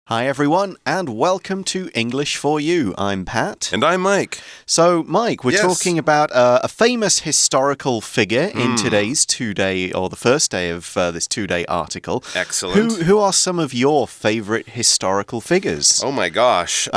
Hi everyone, and welcome to English for You. I'm Pat. And I'm Mike. So, Mike, we're talking about a famous historical figure in today's two-day, or the first day of this two-day article. Excellent. Who are some of your favorite historical figures? Oh my gosh.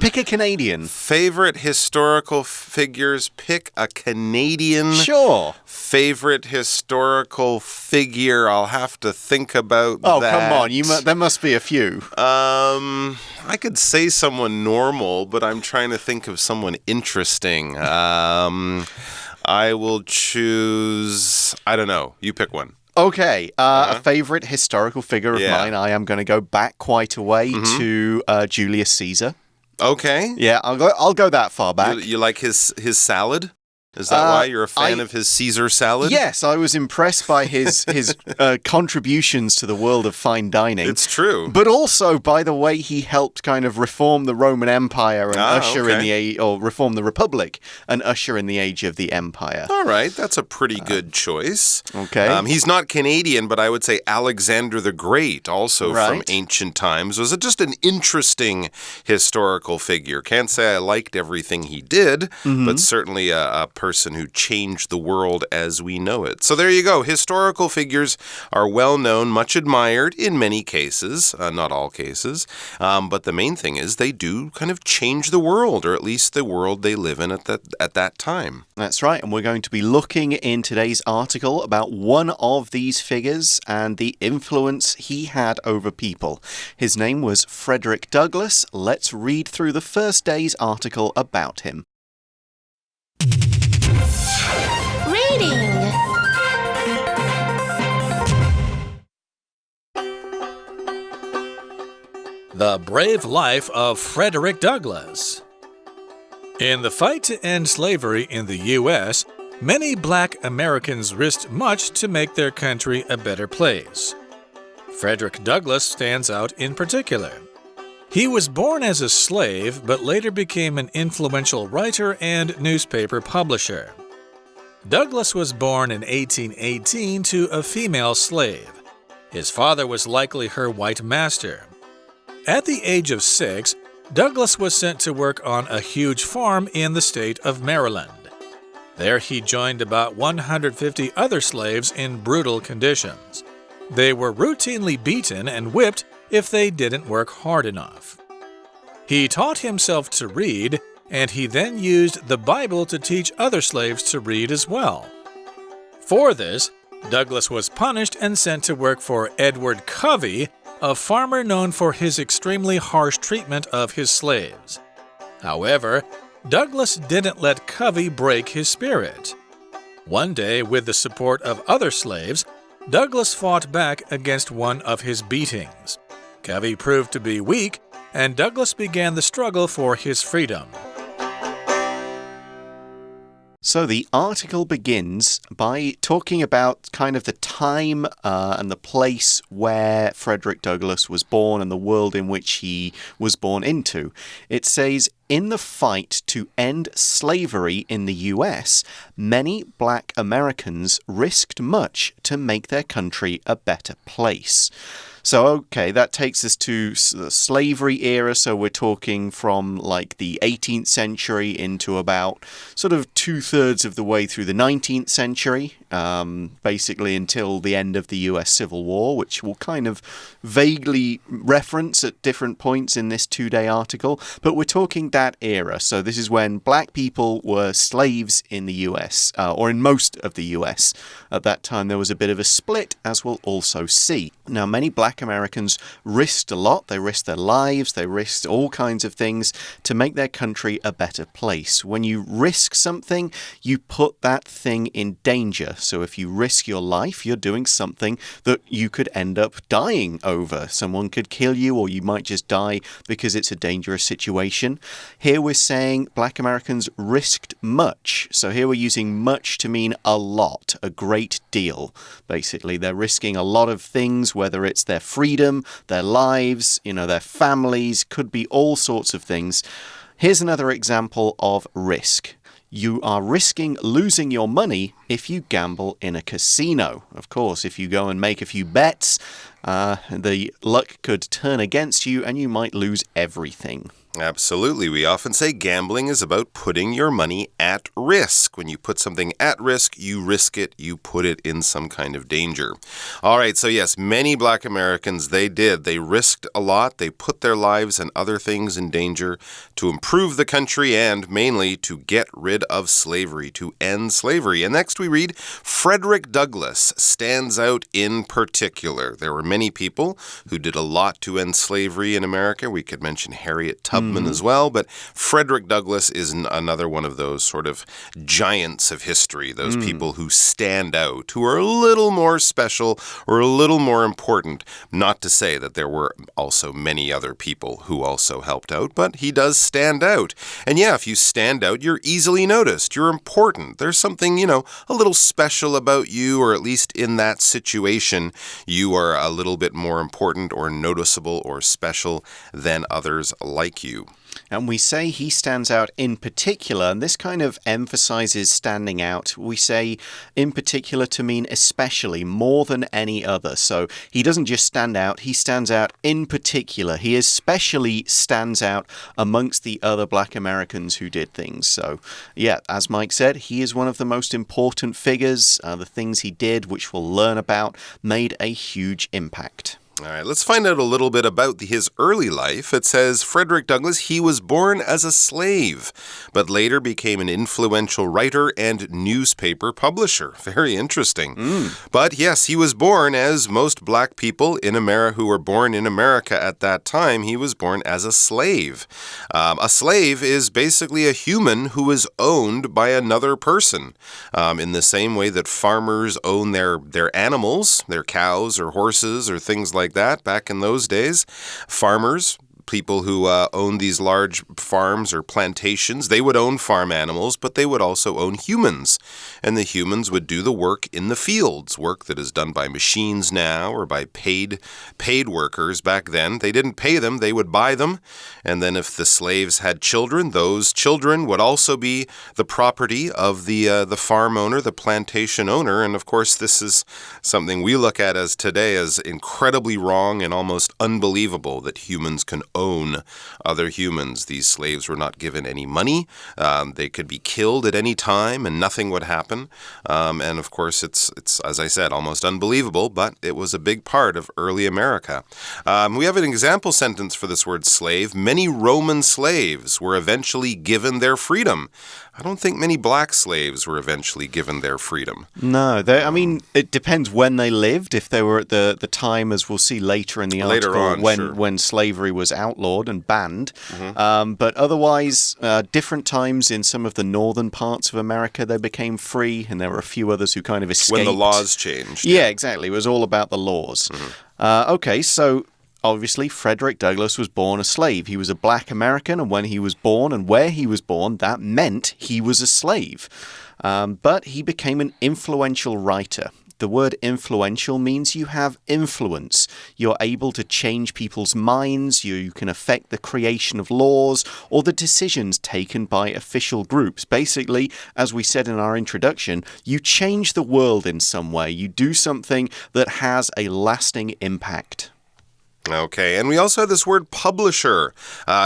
Pick a Canadian. Favorite historical figures. Pick a Canadian. Sure. Favorite historical figure. I'll have to think about that. Oh, come on. There must be a few. I could say someone normal, but I'm trying to think of someone interesting. I will choose, I don't know, you pick one. Okay, a favorite historical figure of mine, I am going to go back quite a way to Julius Caesar. Okay. Yeah, I'll go that far back. You like his salad? Is that why you're a fan of his Caesar salad? Yes, I was impressed by his contributions to the world of fine dining. It's true. But also by the way he helped kind of reform the Roman Empire and reform the Republic and usher in the age of the Empire. All right, that's a pretty good choice. Okay. He's not Canadian, but I would say Alexander the Great, also from ancient times, was just an interesting historical figure. Can't say I liked everything he did, but certainly a person who changed the world as we know it. So there you go. Historical figures are well known, much admired in many cases, not all cases. But the main thing is they do kind of change the world, or at least the world they live in at that time. That's right. And we're going to be looking in today's article about one of these figures and the influence he had over people. His name was Frederick Douglass. Let's read through the first day's article about him. Reading. The Brave Life of Frederick Douglass. In the fight to end slavery in the U.S., many black Americans risked much to make their country a better place. Frederick Douglass stands out in particular. He was born as a slave, but later became an influential writer and newspaper publisher. Douglass was born in 1818 to a female slave. His father was likely her white master. At the age of 6, Douglass was sent to work on a huge farm in the state of Maryland. There he joined about 150 other slaves in brutal conditions. They were routinely beaten and whipped if they didn't work hard enough. He taught himself to read, and he then used the Bible to teach other slaves to read as well. For this, Douglass was punished and sent to work for Edward Covey, a farmer known for his extremely harsh treatment of his slaves. However, Douglass didn't let Covey break his spirit. One day, with the support of other slaves, Douglass fought back against one of his beatings. Covey proved to be weak, and Douglass began the struggle for his freedom. So the article begins by talking about kind of the time and the place where Frederick Douglass was born and the world in which he was born into. It says, in the fight to end slavery in the US, many black Americans risked much to make their country a better place. So, okay, that takes us to the slavery era. So we're talking from like the 18th century into about sort of 2/3 of the way through the 19th century, basically until the end of the US Civil War, which we'll kind of vaguely reference at different points in this two-day article. But we're talking that era. So this is when black people were slaves in the US, or in most of the US. At that time, there was a bit of a split, as we'll also see. Now, many black Americans risked a lot. They risked their lives. They risked all kinds of things to make their country a better place. When you risk something, you put that thing in danger. So if you risk your life, you're doing something that you could end up dying over. Someone could kill you, or you might just die because it's a dangerous situation. Here we're saying black Americans risked much. So here we're using much to mean a lot, a great deal. Basically, they're risking a lot of things, whether it's their freedom, their lives, their families, could be all sorts of things. Here's another example of risk. You are risking losing your money if you gamble in a casino. Of course, if you go and make a few bets, the luck could turn against you and you might lose everything. Absolutely. We often say gambling is about putting your money at risk. When you put something at risk, you risk it, you put it in some kind of danger. All right, so yes, many black Americans, they did. They risked a lot. They put their lives and other things in danger to improve the country and mainly to get rid of slavery, to end slavery. And next we read, Frederick Douglass stands out in particular. There were many people who did a lot to end slavery in America. We could mention Harriet Tubman as well, but Frederick Douglass is another one of those sort of giants of history, those people who stand out, who are a little more special or a little more important. Not to say that there were also many other people who also helped out, but he does stand out. And yeah, if you stand out, you're easily noticed. You're important. There's something, a little special about you, or at least in that situation, you are a little bit more important or noticeable or special than others like you. And we say he stands out in particular, and this kind of emphasizes standing out. We say in particular to mean especially, more than any other. So he doesn't just stand out, he stands out in particular. He especially stands out amongst the other black Americans who did things. So yeah, as Mike said, he is one of the most important figures. The things he did, which we'll learn about, made a huge impact. All right, let's find out a little bit about his early life. It says, Frederick Douglass, he was born as a slave, but later became an influential writer and newspaper publisher. Very interesting. But yes, he was born, as most black people in America who were born in America at that time, he was born as a slave. A slave is basically a human who is owned by another person. In the same way that farmers own their animals, their cows or horses or things like that back in those days. Farmers, people who own these large farms or plantations, they would own farm animals, but they would also own humans. And the humans would do the work in the fields, work that is done by machines now or by paid workers. Back then, they didn't pay them, they would buy them. And then if the slaves had children, those children would also be the property of the farm owner, the plantation owner. And of course, this is something we look at as today as incredibly wrong and almost unbelievable that humans can own other humans. These slaves were not given any money. They could be killed at any time and nothing would happen. And of course, it's as I said, almost unbelievable, but it was a big part of early America. We have an example sentence for this word slave. Many Roman slaves were eventually given their freedom. I don't think many black slaves were eventually given their freedom. No, it depends when they lived. If they were at the time, as we'll see later in the article, when slavery was outlawed and banned. But otherwise, different times in some of the northern parts of America, they became free, and there were a few others who kind of escaped. When the laws changed. Yeah, exactly. It was all about the laws. Okay, so obviously, Frederick Douglass was born a slave. He was a black American, and when he was born and where he was born, that meant he was a slave. But he became an influential writer. The word influential means you have influence. You're able to change people's minds. You can affect the creation of laws or the decisions taken by official groups. Basically, as we said in our introduction, you change the world in some way. You do something that has a lasting impact. Okay, and we also have this word publisher.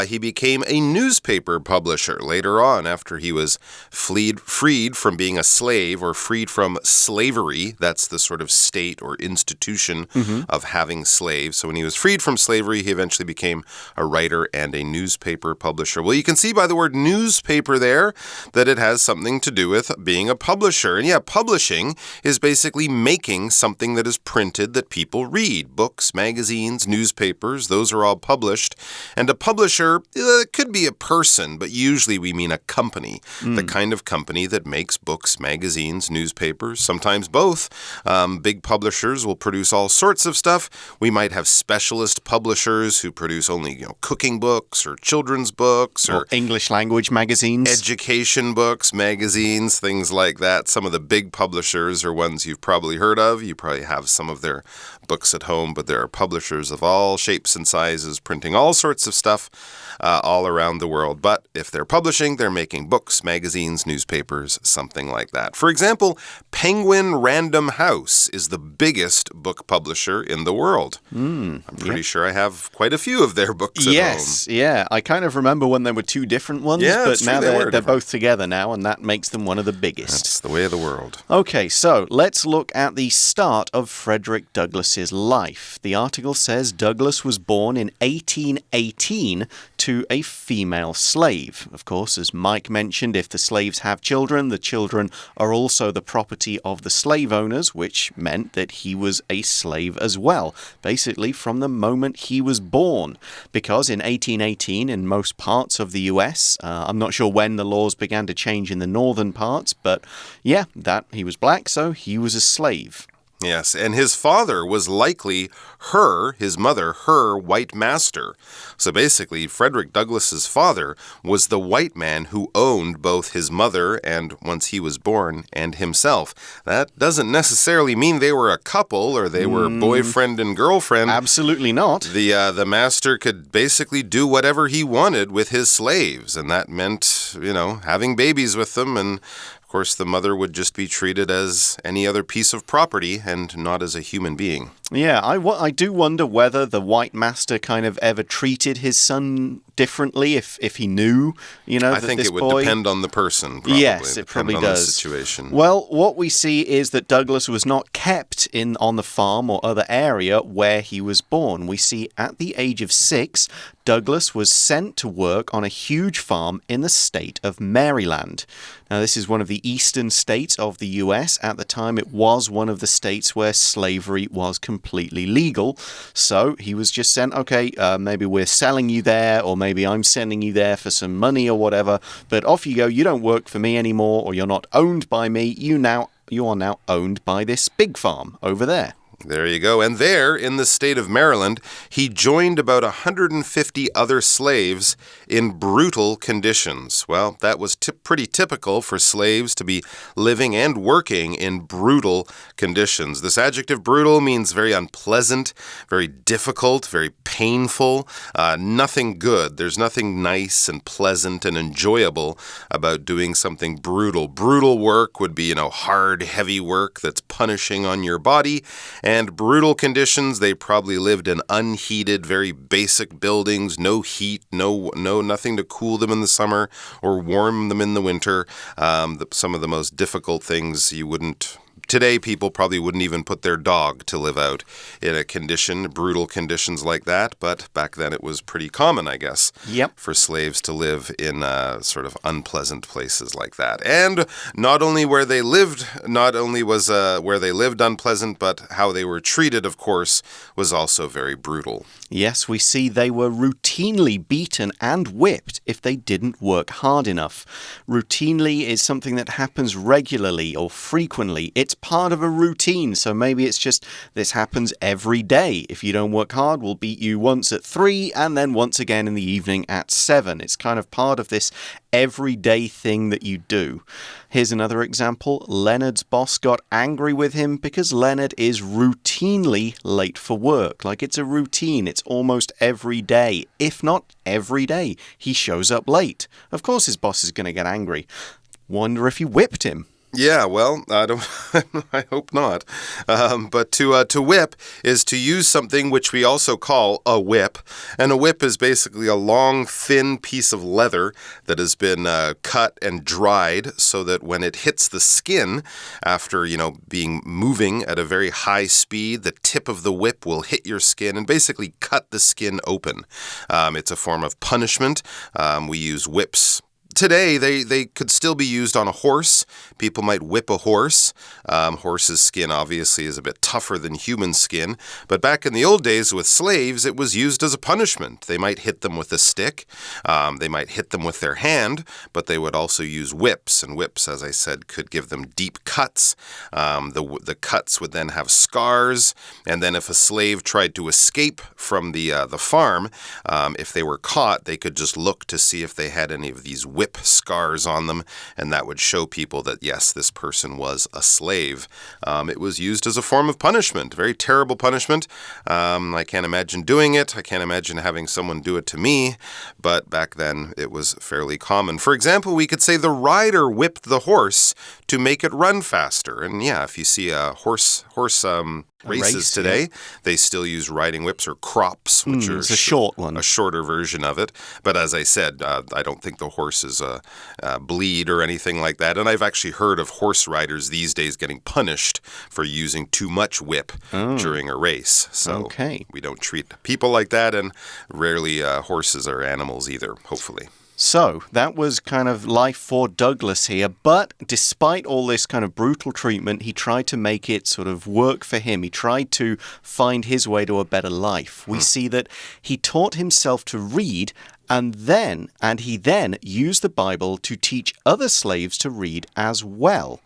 He became a newspaper publisher later on after he was freed from being a slave or freed from slavery. That's the sort of state or institution of having slaves. So when he was freed from slavery, he eventually became a writer and a newspaper publisher. Well, you can see by the word newspaper there that it has something to do with being a publisher. And yeah, publishing is basically making something that is printed that people read. Books, magazines, newspapers, those are all published. And a publisher could be a person, but usually we mean a company, the kind of company that makes books, magazines, newspapers, sometimes both. Big publishers will produce all sorts of stuff. We might have specialist publishers who produce only cooking books or children's books or English language magazines, education books, magazines, things like that. Some of the big publishers are ones you've probably heard of. You probably have some of their books at home, but there are publishers of all shapes and sizes printing all sorts of stuff. all around the world. But if they're publishing, they're making books, magazines, newspapers, something like that. For example, Penguin Random House is the biggest book publisher in the world. I'm pretty sure I have quite a few of their books at home. Yeah. I kind of remember when there were two different ones, but now they're both together now, and that makes them one of the biggest. That's the way of the world. Okay, so let's look at the start of Frederick Douglass's life. The article says Douglass was born in 1818 to a female slave. Of course, as Mike mentioned, if the slaves have children, the children are also the property of the slave owners, which meant that he was a slave as well, basically from the moment he was born. Because in 1818, in most parts of the US, I'm not sure when the laws began to change in the northern parts, but yeah, that he was black, so he was a slave. Yes, and his father was likely his mother, her white master. So basically, Frederick Douglass's father was the white man who owned both his mother and, once he was born, and himself. That doesn't necessarily mean they were a couple or they were boyfriend and girlfriend. Absolutely not. The master could basically do whatever he wanted with his slaves, and that meant, having babies with them, and of course, the mother would just be treated as any other piece of property and not as a human being. Yeah, I do wonder whether the white master kind of ever treated his son differently if he knew, I think it would depend on the person, probably. Yes, it probably does. On the situation. Well, what we see is that Douglass was not kept on the farm or other area where he was born. We see at the age of 6, Douglass was sent to work on a huge farm in the state of Maryland. Now, this is one of the eastern states of the US. At the time, it was one of the states where slavery was completely legal. So he was just sent, okay, maybe we're selling you there, or maybe I'm sending you there for some money or whatever, but off you go. You don't work for me anymore, or you're not owned by me. You are now owned by this big farm over there. There you go. And there, in the state of Maryland, he joined about 150 other slaves in brutal conditions. Well, that was pretty typical for slaves to be living and working in brutal conditions. This adjective brutal means very unpleasant, very difficult, very painful, nothing good. There's nothing nice and pleasant and enjoyable about doing something brutal. Brutal work would be, hard, heavy work that's punishing on your body. And brutal conditions, they probably lived in unheated, very basic buildings, no heat, nothing to cool them in the summer or warm them in the winter. Some of the most difficult things today, people probably wouldn't even put their dog to live out in brutal conditions like that. But back then it was pretty common, I guess, for slaves to live in sort of unpleasant places like that. And not only was where they lived unpleasant, but how they were treated, of course, was also very brutal. Yes, we see they were routinely beaten and whipped if they didn't work hard enough. Routinely is something that happens regularly or frequently. It's part of a routine, so maybe it's just this happens every day. If you don't work hard, we'll beat you once at 3 and then once again in the evening at 7. It's kind of part of this everyday thing that you do. Here's another example. Leonard's boss got angry with him because Leonard is routinely late for work. Like, it's a routine. It's almost every day. If not every day, he shows up late. Of course his boss is going to get angry. Wonder if he whipped him. Yeah, well, I hope not. But to whip is to use something which we also call a whip. And a whip is basically a long, thin piece of leather that has been cut and dried so that when it hits the skin, after, moving at a very high speed, the tip of the whip will hit your skin and basically cut the skin open. It's a form of punishment. We use whips. Today, they could still be used on a horse. People might whip a horse. Horse's skin, obviously, is a bit tougher than human skin. But back in the old days with slaves, it was used as a punishment. They might hit them with a stick. They might hit them with their hand. But they would also use whips. And whips, as I said, could give them deep cuts. The cuts would then have scars. And then if a slave tried to escape from the farm, if they were caught, they could just look to see if they had any of these whips whip scars on them, and that would show people that, yes, this person was a slave. It was used as a form of punishment, very terrible punishment. I can't imagine doing it. I can't imagine having someone do it to me, but back then it was fairly common. For example, we could say the rider whipped the horse to make it run faster. And yeah, if you see a horse races today, they still use riding whips or crops, which are it's a short one. A shorter version of it. But as I said, I don't think the horses bleed or anything like that. And I've actually heard of horse riders these days getting punished for using too much whip during a race. So we don't treat people like that, and rarely horses are animals either, hopefully. So, that was kind of life for Douglas here, but despite all this kind of brutal treatment, he tried to make it sort of work for him. He tried to find his way to a better life. We see that he taught himself to read, and he then used the Bible to teach other slaves to read as well.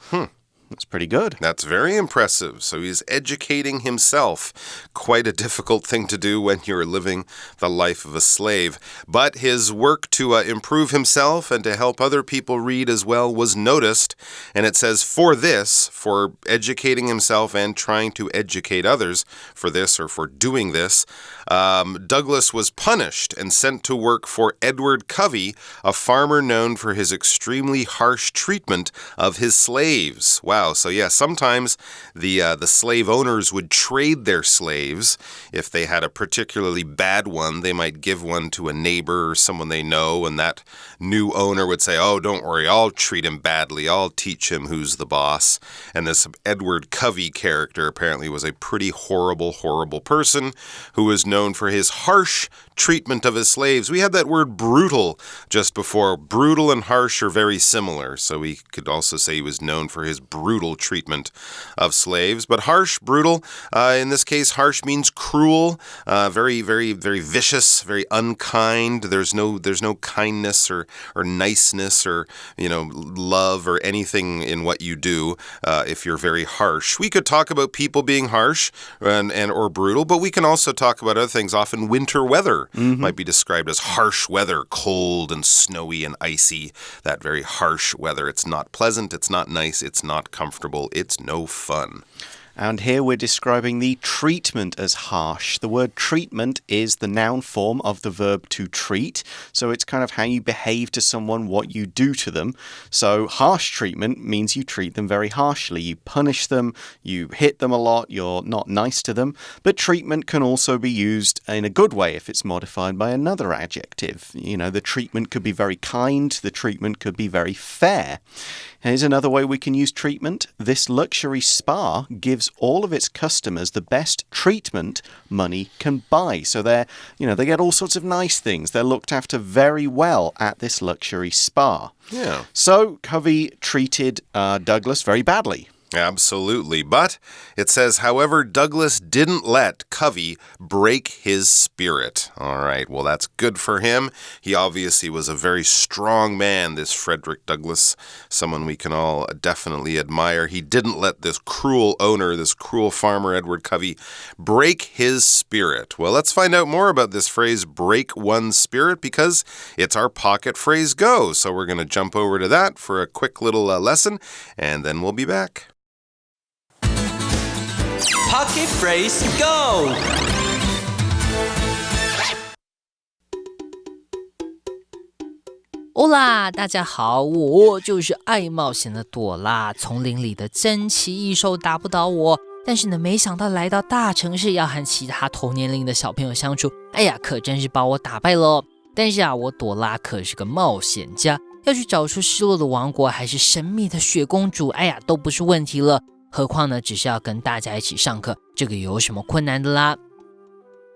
That's pretty good. That's very impressive. So he's educating himself. Quite a difficult thing to do when you're living the life of a slave. But his work to improve himself and to help other people read as well was noticed. And it says, for educating himself and trying to educate others, for this or for doing this, Douglas was punished and sent to work for Edward Covey, a farmer known for his extremely harsh treatment of his slaves. Wow, so yeah, sometimes the slave owners would trade their slaves. If they had a particularly bad one, they might give one to a neighbor or someone they know, and that new owner would say, oh, don't worry, I'll treat him badly, I'll teach him who's the boss. And this Edward Covey character apparently was a pretty horrible, horrible person who was known for his harsh treatment of his slaves. We had that word brutal just before. Brutal and harsh are very similar, so we could also say he was known for his brutal treatment of slaves. But harsh, brutal, in this case, harsh means cruel, very, very, very vicious, very unkind. There's no kindness or niceness or, love or anything in what you do if you're very harsh. We could talk about people being harsh or brutal, but we can also talk about other things. Often winter weather might be described as harsh weather, cold and snowy and icy. That very harsh weather. It's not pleasant, it's not nice, it's not comfortable, it's no fun. And here we're describing the treatment as harsh. The word treatment is the noun form of the verb to treat. So it's kind of how you behave to someone, what you do to them. So harsh treatment means you treat them very harshly. You punish them, you hit them a lot, you're not nice to them. But treatment can also be used in a good way if it's modified by another adjective. The treatment could be very kind, the treatment could be very fair. Here's another way we can use treatment. This luxury spa gives all of its customers the best treatment money can buy. So they get all sorts of nice things. They're looked after very well at this luxury spa. Yeah. So Covey treated Douglas very badly. Absolutely. But it says, however, Douglas didn't let Covey break his spirit. All right, well, that's good for him. He obviously was a very strong man, this Frederick Douglass, someone we can all definitely admire. He didn't let this cruel owner, this cruel farmer, Edward Covey, break his spirit. Well, let's find out more about this phrase, break one's spirit, because it's our pocket phrase go. So we're going to jump over to that for a quick little lesson, and then we'll be back. Pocket Phrase Go! Hola， 大家好，我就是爱冒险的朵拉。丛林里的珍奇异兽打不倒我，但是呢，没想到来到大城市要和其他同年龄的小朋友相处，哎呀，可真是把我打败了。但是啊，我朵拉可是个冒险家，要去找出失落的王国还是神秘的雪公主，哎呀，都不是问题了。何况呢，只是要跟大家一起上课，这个有什么困难的啦？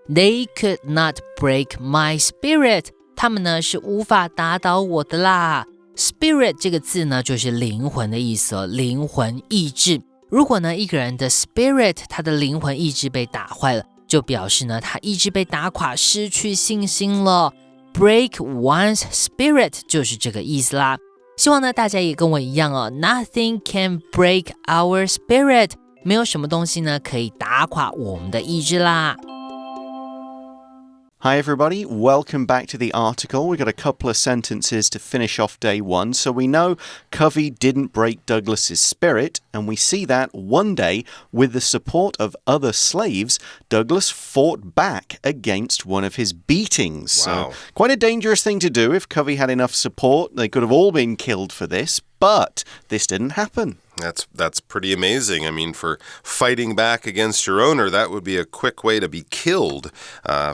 They could not break my spirit. 他们呢是无法打倒我的啦。Spirit 这个字呢就是灵魂的意思哦，灵魂意志。如果呢一个人的 spirit 他的灵魂意志被打坏了，就表示呢他意志被打垮，失去信心了。Break one's spirit 就是这个意思啦。希望呢大家也跟我一样哦 ，Nothing can break our spirit， 没有什么东西呢可以打垮我们的意志啦。Hi everybody, welcome back to the article. We've got a couple of sentences to finish off day one. So we know Covey didn't break Douglas's spirit, and we see that one day, with the support of other slaves, Douglas fought back against one of his beatings. Wow. So quite a dangerous thing to do. If Covey had enough support, they could have all been killed for this, but this didn't happen. That's pretty amazing. I mean, for fighting back against your owner, that would be a quick way to be killed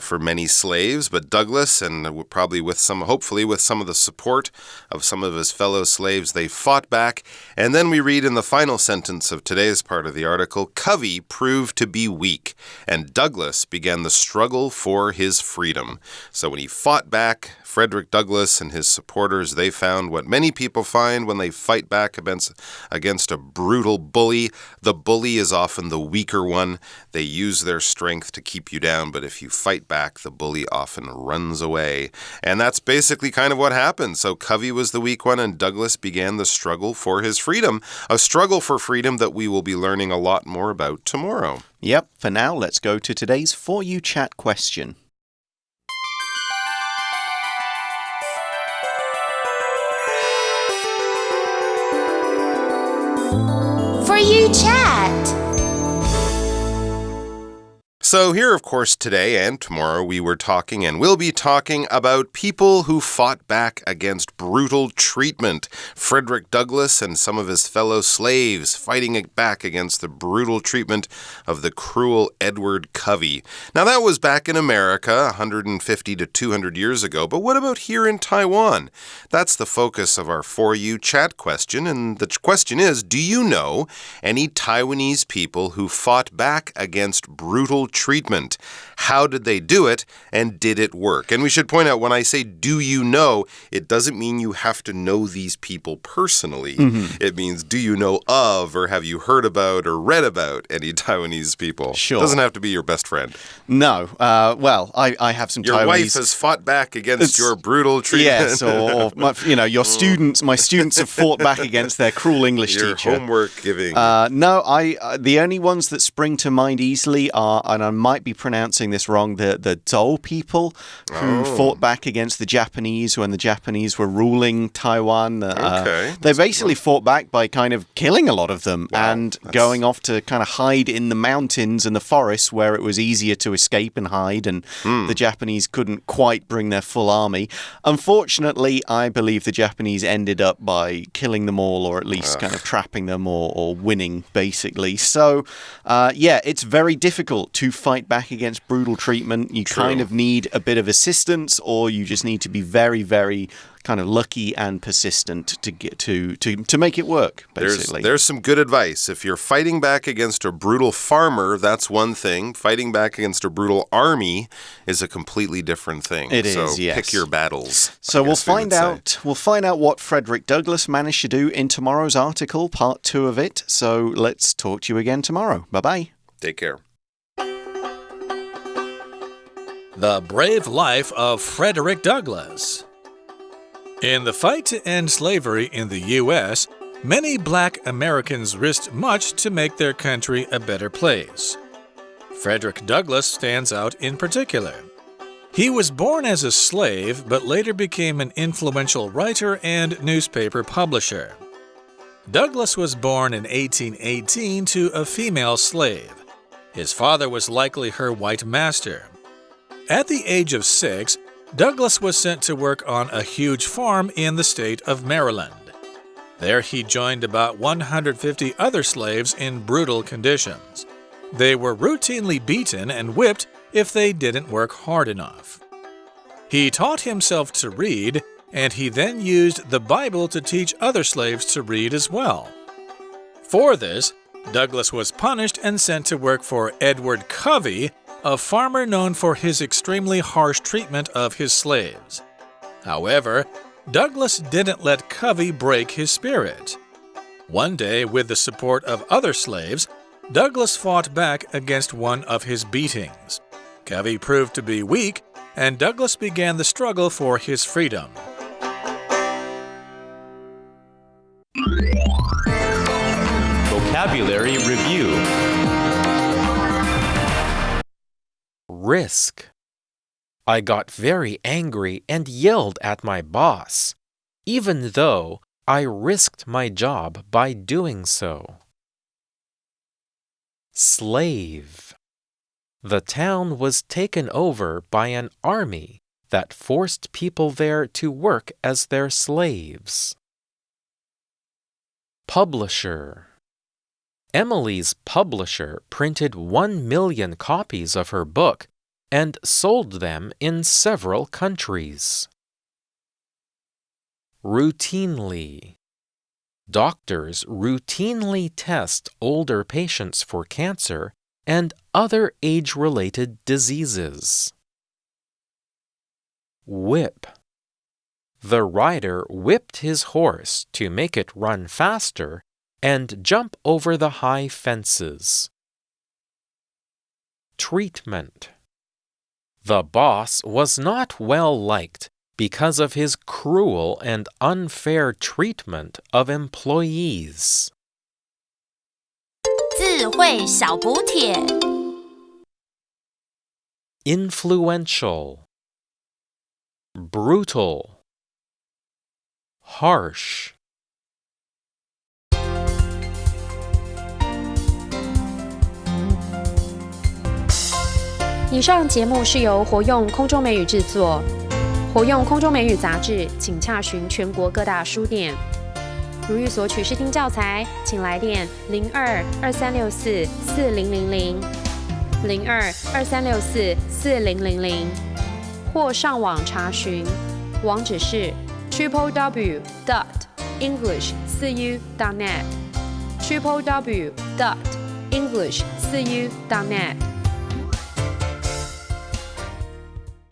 for many slaves. But Douglas, and probably hopefully with some of the support of some of his fellow slaves, they fought back. And then we read in the final sentence of today's part of the article, Covey proved to be weak, and Douglas began the struggle for his freedom. So when he fought back, Frederick Douglass and his supporters, they found what many people find when they fight back against a brutal bully. The bully is often the weaker one. They use their strength to keep you down, but if you fight back, the bully often runs away. And that's basically kind of what happened. So Covey was the weak one, and Douglas began the struggle for his freedom, a struggle for freedom that we will be learning a lot more about tomorrow. Yep, for now, let's go to today's For You Chat question. For You Chat. So here, of course, today and tomorrow we were talking and will be talking about people who fought back against brutal treatment. Frederick Douglass and some of his fellow slaves fighting back against the brutal treatment of the cruel Edward Covey. Now, that was back in America 150 to 200 years ago, but what about here in Taiwan? That's the focus of our For You Chat question, and the question is, do you know any Taiwanese people who fought back against brutal treatment? How did they do it, and did it work? And we should point out, when I say do you know, it doesn't mean you have to know these people personally. It means do you know of, or have you heard about or read about any Taiwanese people? Sure. It doesn't have to be your best friend. No. Well, I have some Your Taiwanese... wife has fought back against your brutal treatment. Yes, or your students. My students have fought back against their cruel English teacher. Your homework giving. No, the only ones that spring to mind easily are, and I might be pronouncing this wrong, the Zhou people who fought back against the Japanese when the Japanese were ruling Taiwan. They basically fought back by kind of killing a lot of them and going off to kind of hide in the mountains and the forests where it was easier to escape and hide, and the Japanese couldn't quite bring their full army. Unfortunately, I believe the Japanese ended up by killing them all, or at least kind of trapping them or winning, basically. So, it's very difficult to fight back against brutal treatment. You kind of need a bit of assistance, or you just need to be very, very kind of lucky and persistent to get to make it work, basically. There's some good advice. If you're fighting back against a brutal farmer, that's one thing. Fighting back against a brutal army is a completely different thing. It is, yes. Pick your battles. So we'll find out what Frederick Douglass managed to do in tomorrow's article, part 2 of it. So let's talk to you again tomorrow. Bye-bye. Take care. The Brave Life of Frederick Douglass. In the fight to end slavery in the U.S., many black Americans risked much to make their country a better place. Frederick Douglass stands out in particular. He was born as a slave, but later became an influential writer and newspaper publisher. Douglass was born in 1818 to a female slave. His father was likely her white master. At the age of 6, Douglass was sent to work on a huge farm in the state of Maryland. There he joined about 150 other slaves in brutal conditions. They were routinely beaten and whipped if they didn't work hard enough. He taught himself to read, and he then used the Bible to teach other slaves to read as well. For this, Douglass was punished and sent to work for Edward Covey, a farmer known for his extremely harsh treatment of his slaves. However, Douglass didn't let Covey break his spirit. One day, with the support of other slaves, Douglass fought back against one of his beatings. Covey proved to be weak, and Douglass began the struggle for his freedom. Vocabulary Review. Risk. I got very angry and yelled at my boss, even though I risked my job by doing so. Slave. The town was taken over by an army that forced people there to work as their slaves. Publisher. Emily's publisher printed 1 million copies of her book and sold them in several countries. Routinely. Doctors routinely test older patients for cancer and other age-related diseases. Whip. The rider whipped his horse to make it run faster and jump over the high fences. Treatment. The boss was not well liked because of his cruel and unfair treatment of employees. 智慧小补帖 Influential. Brutal. Harsh. 以上节目是由活用空中美语制作，活用空中美语杂志，请洽询全国各大书店。如欲索取试听教材，请来电02-2364-4000 02-2364-4000，或上网查询，网址是 www.english4u.net www.english4u.net